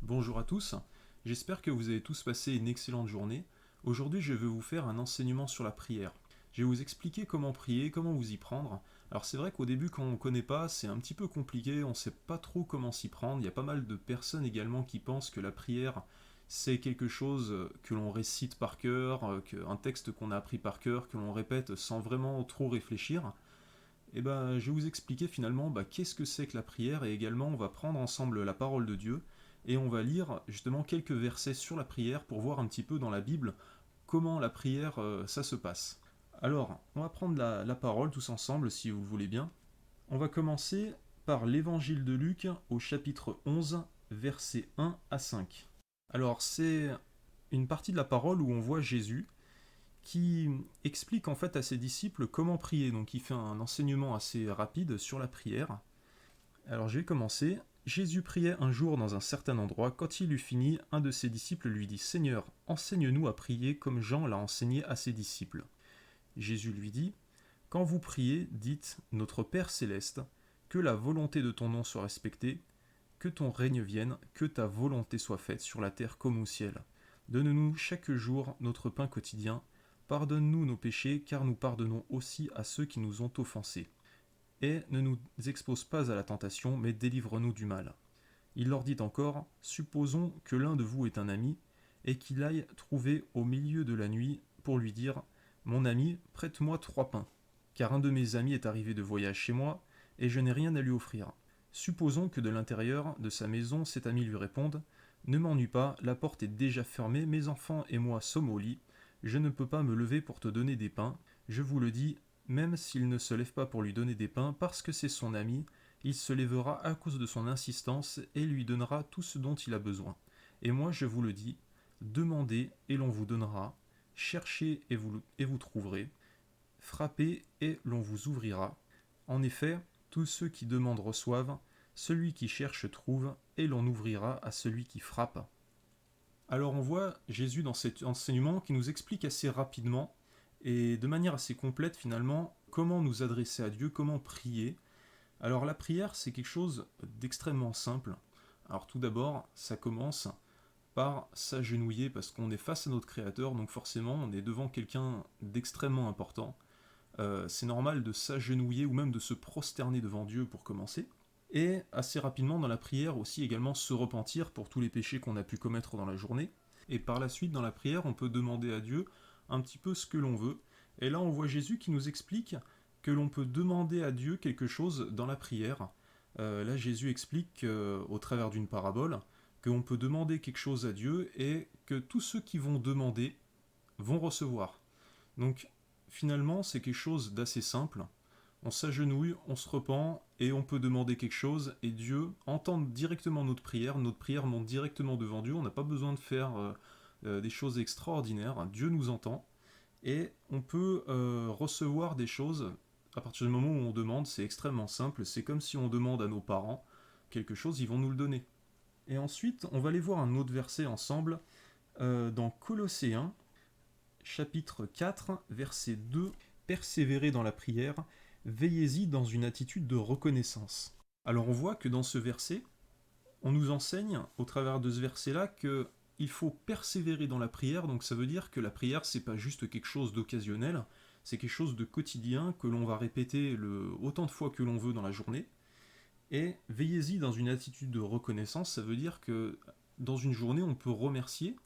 Bonjour à tous, j'espère que vous avez tous passé une excellente journée. Aujourd'hui, je vais vous faire un enseignement sur la prière. Je vais vous expliquer comment prier, comment vous y prendre. Alors c'est vrai qu'au début, quand on ne connaît pas, c'est un petit peu compliqué, on ne sait pas trop comment s'y prendre. Il y a pas mal de personnes également qui pensent que la prière, c'est quelque chose que l'on récite par cœur, un texte qu'on a appris par cœur, que l'on répète sans vraiment trop réfléchir. Et ben, je vais vous expliquer finalement qu'est-ce que c'est que la prière et également on va prendre ensemble la parole de Dieu et on va lire justement quelques versets sur la prière pour voir un petit peu dans la Bible comment la prière ça se passe. Alors, on va prendre la parole tous ensemble si vous le voulez bien. On va commencer par l'évangile de Luc au chapitre 11, versets 1 à 5. Alors, c'est une partie de la parole où on voit Jésus qui explique en fait à ses disciples comment prier. Donc il fait un enseignement assez rapide sur la prière. Alors je vais commencer. Jésus priait un jour dans un certain endroit. Quand il eut fini, un de ses disciples lui dit: Seigneur, enseigne-nous à prier comme Jean l'a enseigné à ses disciples. Jésus lui dit: Quand vous priez, dites: Notre Père céleste, que la volonté de ton nom soit respectée, que ton règne vienne, que ta volonté soit faite sur la terre comme au ciel. Donne-nous chaque jour notre pain quotidien. Pardonne-nous nos péchés, car nous pardonnons aussi à ceux qui nous ont offensés. Et ne nous expose pas à la tentation, mais délivre-nous du mal. Il leur dit encore: Supposons que l'un de vous est un ami, et qu'il aille trouver au milieu de la nuit pour lui dire: Mon ami, prête-moi 3 pains, car un de mes amis est arrivé de voyage chez moi, et je n'ai rien à lui offrir. Supposons que de l'intérieur de sa maison cet ami lui réponde: Ne m'ennuie pas, la porte est déjà fermée, mes enfants et moi sommes au lit, je ne peux pas me lever pour te donner des pains, je vous le dis, même s'il ne se lève pas pour lui donner des pains, parce que c'est son ami, il se lèvera à cause de son insistance et lui donnera tout ce dont il a besoin. Et moi je vous le dis, demandez et l'on vous donnera, cherchez et vous trouverez, frappez et l'on vous ouvrira. En effet, tous ceux qui demandent reçoivent, celui qui cherche trouve, et l'on ouvrira à celui qui frappe. Alors on voit Jésus dans cet enseignement qui nous explique assez rapidement et de manière assez complète finalement comment nous adresser à Dieu, comment prier. Alors la prière c'est quelque chose d'extrêmement simple. Alors tout d'abord ça commence par s'agenouiller parce qu'on est face à notre Créateur, donc forcément on est devant quelqu'un d'extrêmement important. C'est normal de s'agenouiller ou même de se prosterner devant Dieu pour commencer. Et assez rapidement dans la prière aussi également se repentir pour tous les péchés qu'on a pu commettre dans la journée. Et par la suite dans la prière on peut demander à Dieu un petit peu ce que l'on veut. Et là on voit Jésus qui nous explique que l'on peut demander à Dieu quelque chose dans la prière. Là Jésus explique au travers d'une parabole qu'on peut demander quelque chose à Dieu et que tous ceux qui vont demander vont recevoir. Donc finalement c'est quelque chose d'assez simple. On s'agenouille, on se repent et on peut demander quelque chose et Dieu entend directement notre prière monte directement devant Dieu, on n'a pas besoin de faire des choses extraordinaires, Dieu nous entend et on peut recevoir des choses à partir du moment où on demande, c'est extrêmement simple, c'est comme si on demande à nos parents quelque chose, ils vont nous le donner. Et ensuite, on va aller voir un autre verset ensemble dans Colosséens, chapitre 4, verset 2, persévérez dans la prière, veillez-y dans une attitude de reconnaissance. Alors on voit que dans ce verset, on nous enseigne au travers de ce verset-là que il faut persévérer dans la prière, donc ça veut dire que la prière c'est pas juste quelque chose d'occasionnel, c'est quelque chose de quotidien que l'on va répéter autant de fois que l'on veut dans la journée. Et veillez-y dans une attitude de reconnaissance, ça veut dire que dans une journée on peut remercier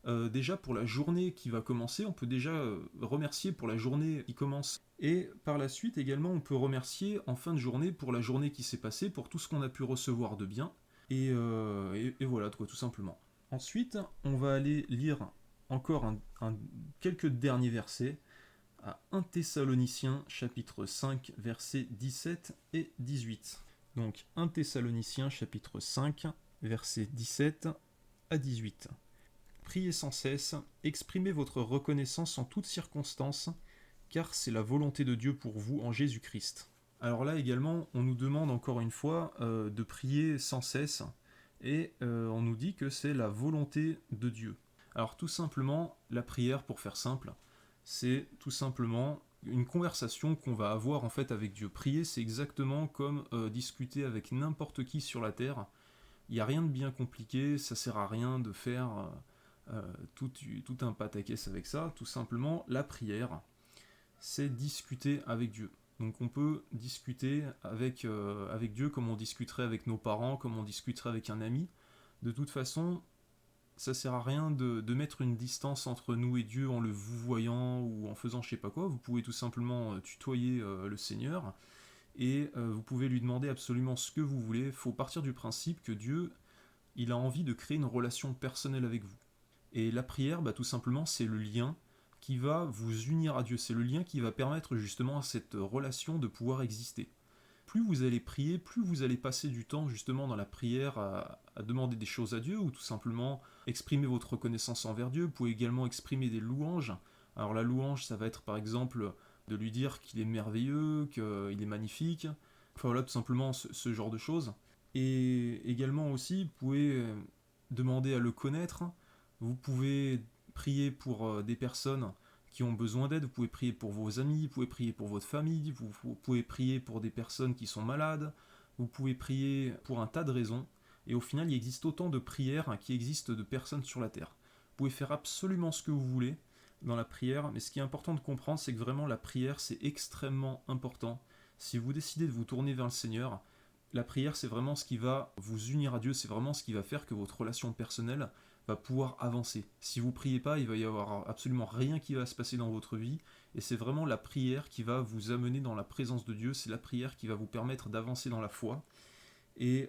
déjà pour la journée qui va commencer, on peut déjà remercier pour la journée qui commence. Et par la suite également, on peut remercier en fin de journée pour la journée qui s'est passée, pour tout ce qu'on a pu recevoir de bien. Et voilà, quoi, tout simplement. Ensuite, on va aller lire encore quelques derniers versets à 1 Thessaloniciens chapitre 5 versets 17 et 18. Donc 1 Thessaloniciens chapitre 5 versets 17 à 18. Priez sans cesse, exprimez votre reconnaissance en toutes circonstances, car c'est la volonté de Dieu pour vous en Jésus-Christ. Alors là également, on nous demande encore une fois de prier sans cesse, et on nous dit que c'est la volonté de Dieu. Alors tout simplement, la prière, pour faire simple, c'est tout simplement une conversation qu'on va avoir en fait avec Dieu. Prier, c'est exactement comme discuter avec n'importe qui sur la terre. Il n'y a rien de bien compliqué, ça sert à rien de faire tout, tout un pataquès avec ça. Tout simplement, la prière, c'est discuter avec Dieu. Donc on peut discuter avec Dieu comme on discuterait avec nos parents, comme on discuterait avec un ami. De toute façon, ça sert à rien de mettre une distance entre nous et Dieu en le vouvoyant ou en faisant je sais pas quoi. Vous pouvez tout simplement tutoyer le Seigneur et vous pouvez lui demander absolument ce que vous voulez. Il faut partir du principe que Dieu, il a envie de créer une relation personnelle avec vous. Et la prière, tout simplement, c'est le lien qui va vous unir à Dieu. C'est le lien qui va permettre justement à cette relation de pouvoir exister. Plus vous allez prier, plus vous allez passer du temps justement dans la prière à demander des choses à Dieu ou tout simplement exprimer votre reconnaissance envers Dieu. Vous pouvez également exprimer des louanges. Alors la louange, ça va être par exemple de lui dire qu'il est merveilleux, qu'il est magnifique. Enfin voilà, tout simplement ce genre de choses. Et également aussi, vous pouvez demander à le connaître. Vous pouvez prier pour des personnes qui ont besoin d'aide, vous pouvez prier pour vos amis, vous pouvez prier pour votre famille, vous pouvez prier pour des personnes qui sont malades, vous pouvez prier pour un tas de raisons, et au final il existe autant de prières qui existent de personnes sur la terre. Vous pouvez faire absolument ce que vous voulez dans la prière, mais ce qui est important de comprendre, c'est que vraiment la prière c'est extrêmement important. Si vous décidez de vous tourner vers le Seigneur, la prière c'est vraiment ce qui va vous unir à Dieu, c'est vraiment ce qui va faire que votre relation personnelle va pouvoir avancer. Si vous priez pas, il va y avoir absolument rien qui va se passer dans votre vie, et c'est vraiment la prière qui va vous amener dans la présence de Dieu, c'est la prière qui va vous permettre d'avancer dans la foi, et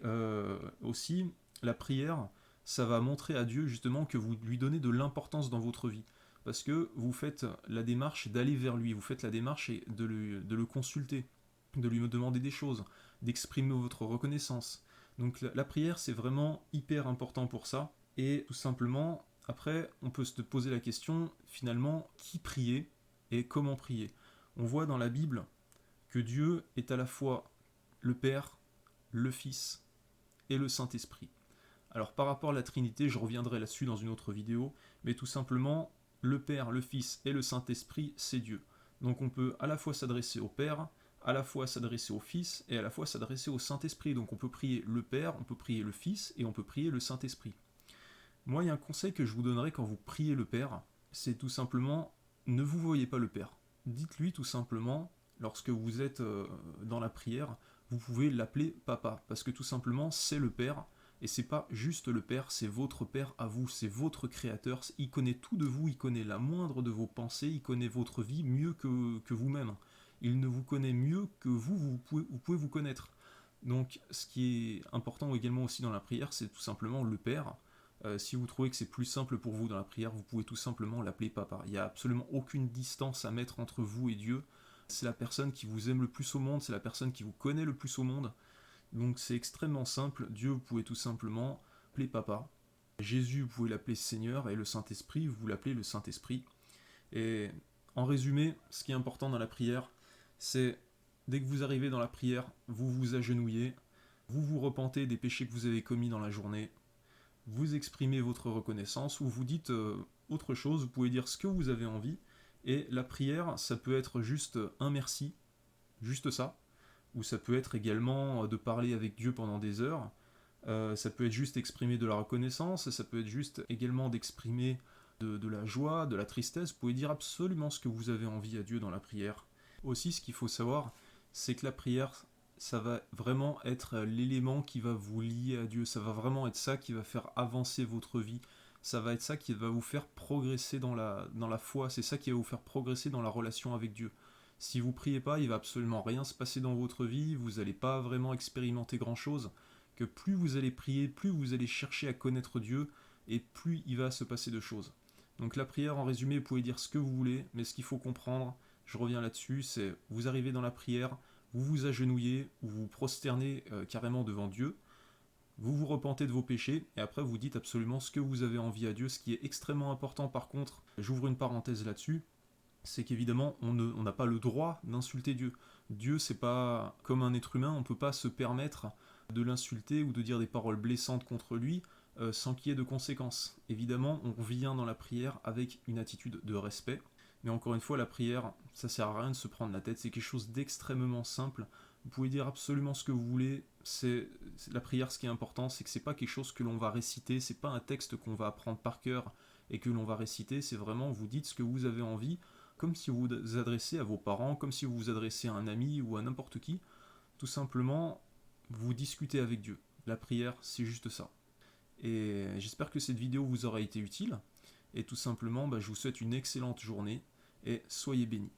aussi la prière, ça va montrer à Dieu justement que vous lui donnez de l'importance dans votre vie, parce que vous faites la démarche d'aller vers lui, vous faites la démarche de le consulter, de lui demander des choses, d'exprimer votre reconnaissance. Donc la prière, c'est vraiment hyper important pour ça. Et tout simplement, après, on peut se poser la question, finalement, qui prier et comment prier. On voit dans la Bible que Dieu est à la fois le Père, le Fils et le Saint-Esprit. Alors par rapport à la Trinité, je reviendrai là-dessus dans une autre vidéo, mais tout simplement, le Père, le Fils et le Saint-Esprit, c'est Dieu. Donc on peut à la fois s'adresser au Père, à la fois s'adresser au Fils et à la fois s'adresser au Saint-Esprit. Donc on peut prier le Père, on peut prier le Fils et on peut prier le Saint-Esprit. Moi, il y a un conseil que je vous donnerai quand vous priez le Père, c'est tout simplement, ne vous voyez pas le Père. Dites-lui tout simplement, lorsque vous êtes dans la prière, vous pouvez l'appeler Papa, parce que tout simplement, c'est le Père, et c'est pas juste le Père, c'est votre Père à vous, c'est votre Créateur, il connaît tout de vous, il connaît la moindre de vos pensées, il connaît votre vie mieux que vous-même. Il ne vous connaît mieux que vous pouvez vous connaître. Donc, ce qui est important également aussi dans la prière, c'est tout simplement le Père. Si vous trouvez que c'est plus simple pour vous dans la prière, vous pouvez tout simplement l'appeler Papa. Il n'y a absolument aucune distance à mettre entre vous et Dieu. C'est la personne qui vous aime le plus au monde, c'est la personne qui vous connaît le plus au monde. Donc c'est extrêmement simple. Dieu, vous pouvez tout simplement l'appeler Papa. Jésus, vous pouvez l'appeler Seigneur, et le Saint-Esprit, vous l'appelez le Saint-Esprit. Et en résumé, ce qui est important dans la prière, c'est dès que vous arrivez dans la prière, vous vous agenouillez, vous vous repentez des péchés que vous avez commis dans la journée, vous exprimez votre reconnaissance ou vous dites autre chose, vous pouvez dire ce que vous avez envie. Et la prière, ça peut être juste un merci, juste ça, ou ça peut être également de parler avec Dieu pendant des heures, ça peut être juste exprimer de la reconnaissance, ça peut être juste également d'exprimer de la joie, de la tristesse, vous pouvez dire absolument ce que vous avez envie à Dieu dans la prière. Aussi, ce qu'il faut savoir, c'est que la prière, ça va vraiment être l'élément qui va vous lier à Dieu, ça va vraiment être ça qui va faire avancer votre vie, ça va être ça qui va vous faire progresser dans la foi, c'est ça qui va vous faire progresser dans la relation avec Dieu. Si vous priez pas, il va absolument rien se passer dans votre vie, vous n'allez pas vraiment expérimenter grand chose, que plus vous allez prier, plus vous allez chercher à connaître Dieu, et plus il va se passer de choses. Donc la prière, en résumé, vous pouvez dire ce que vous voulez, mais ce qu'il faut comprendre, je reviens là-dessus, c'est vous arrivez dans la prière, vous vous agenouillez, ou vous prosternez carrément devant Dieu, vous vous repentez de vos péchés, et après vous dites absolument ce que vous avez envie à Dieu. Ce qui est extrêmement important par contre, j'ouvre une parenthèse là-dessus, c'est qu'évidemment on n'a pas le droit d'insulter Dieu. Dieu, c'est pas comme un être humain, on ne peut pas se permettre de l'insulter ou de dire des paroles blessantes contre lui sans qu'il y ait de conséquences. Évidemment, on vient dans la prière avec une attitude de respect, mais encore une fois, la prière, ça sert à rien de se prendre la tête, c'est quelque chose d'extrêmement simple. Vous pouvez dire absolument ce que vous voulez. C'est la prière, ce qui est important, c'est que c'est pas quelque chose que l'on va réciter, c'est pas un texte qu'on va apprendre par cœur et que l'on va réciter, c'est vraiment vous dites ce que vous avez envie, comme si vous vous adressez à vos parents, comme si vous vous adressez à un ami ou à n'importe qui. Tout simplement, vous discutez avec Dieu. La prière, c'est juste ça. Et j'espère que cette vidéo vous aura été utile. Et tout simplement, je vous souhaite une excellente journée et soyez bénis.